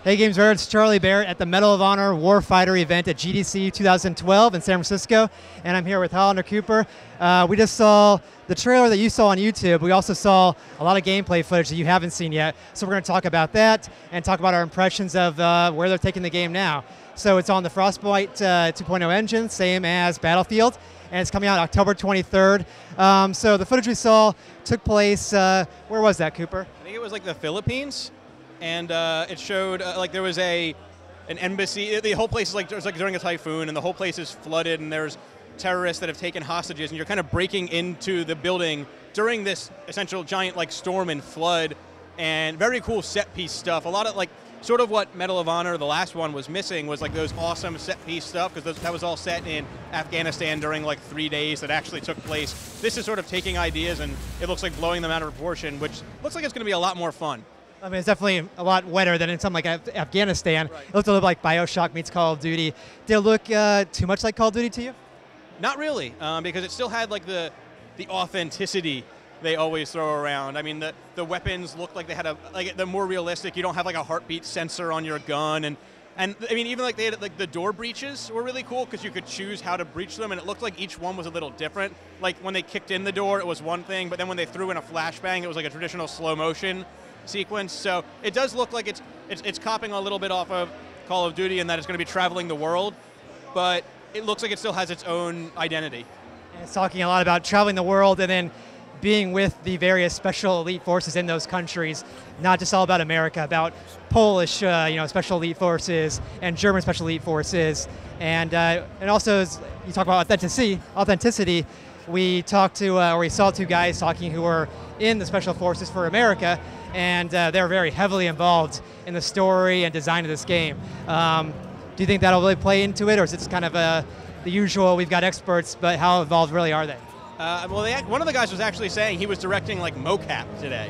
Hey Games Radar, it's Charlie Barrett at the Medal of Honor Warfighter event at GDC 2012 in San Francisco, and I'm here with Hollander Cooper. We just saw the trailer that you saw on YouTube. We also saw a lot of gameplay footage that you haven't seen yet, so we're going to talk about that and talk about our impressions of where they're taking the game now. So it's on the Frostbite 2.0 engine, same as Battlefield, and it's coming out October 23rd. So the footage we saw took place, where was that, Cooper? I think it was like the Philippines. And it showed like there was an embassy. The whole place is like, it was like during a typhoon, and the whole place is flooded, and there's terrorists that have taken hostages, and you're kind of breaking into the building during this essential giant like storm and flood, and very cool set piece stuff. A lot of like sort of what Medal of Honor, the last one, was missing was like those awesome set piece stuff, because that was all set in Afghanistan during like 3 days that actually took place. This is sort of taking ideas and it looks like blowing them out of proportion, which looks like it's going to be a lot more fun. I mean, it's definitely a lot wetter than in something like Afghanistan. Right. It looked a little like BioShock meets Call of Duty. Did it look too much like Call of Duty to you? Not really, because it still had like the authenticity they always throw around. I mean, the weapons looked like they had they're more realistic. You don't have like a heartbeat sensor on your gun, and I mean, even like they had like the door breaches were really cool because you could choose how to breach them, and it looked like each one was a little different. Like when they kicked in the door, it was one thing, but then when they threw in a flashbang, it was like a traditional slow motion sequence. So it does look like it's copying a little bit off of Call of Duty in that it's going to be traveling the world, but it looks like it still has its own identity. And it's talking a lot about traveling the world and then being with the various special elite forces in those countries, not just all about America, about Polish special elite forces and German special elite forces, and also as you talk about authenticity. We talked to, or we saw two guys talking who were in the Special Forces for America, and they're very heavily involved in the story and design of this game. Do you think that'll really play into it, or is it just kind of the usual, we've got experts, but how involved really are they? Well, one of the guys was actually saying he was directing like mocap today.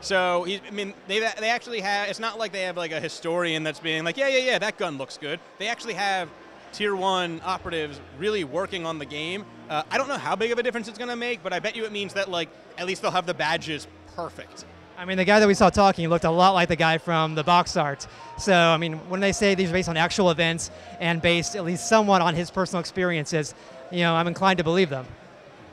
So, I mean, they actually have, it's not like they have like a historian that's being like, yeah, that gun looks good. They actually have Tier 1 operatives really working on the game. I don't know how big of a difference it's going to make, but I bet you it means that like at least they'll have the badges perfect. I mean, the guy that we saw talking looked a lot like the guy from the box art. So, I mean, when they say these are based on actual events and based at least somewhat on his personal experiences, I'm inclined to believe them.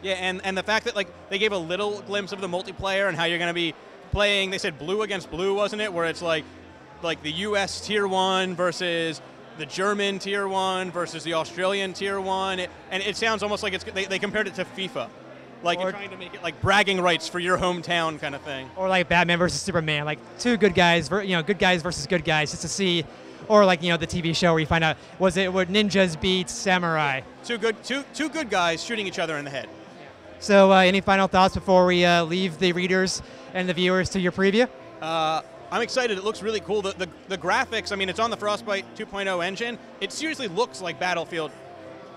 Yeah, and the fact that like they gave a little glimpse of the multiplayer and how you're going to be playing, they said blue against blue, wasn't it? Where it's like the US Tier 1 versus the German Tier 1 versus the Australian Tier 1, and it sounds almost like they compared it to FIFA. Like you're trying to make it like bragging rights for your hometown kind of thing. Or like Batman versus Superman, like two good guys, good guys versus good guys, just to see, or like the TV show where you find out would ninjas beat samurai? Two good guys shooting each other in the head. So any final thoughts before we leave the readers and the viewers to your preview? I'm excited. It looks really cool. The graphics, I mean, it's on the Frostbite 2.0 engine. It seriously looks like Battlefield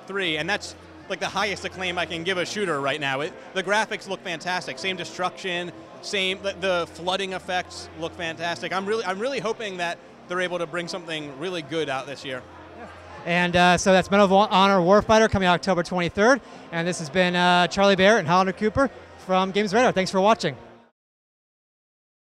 3, and that's like the highest acclaim I can give a shooter right now. The graphics look fantastic. Same destruction, the flooding effects look fantastic. I'm really hoping that they're able to bring something really good out this year. And so that's Medal of Honor Warfighter coming out October 23rd. And this has been Charlie Barrett and Hollander Cooper from Games Radar. Thanks for watching.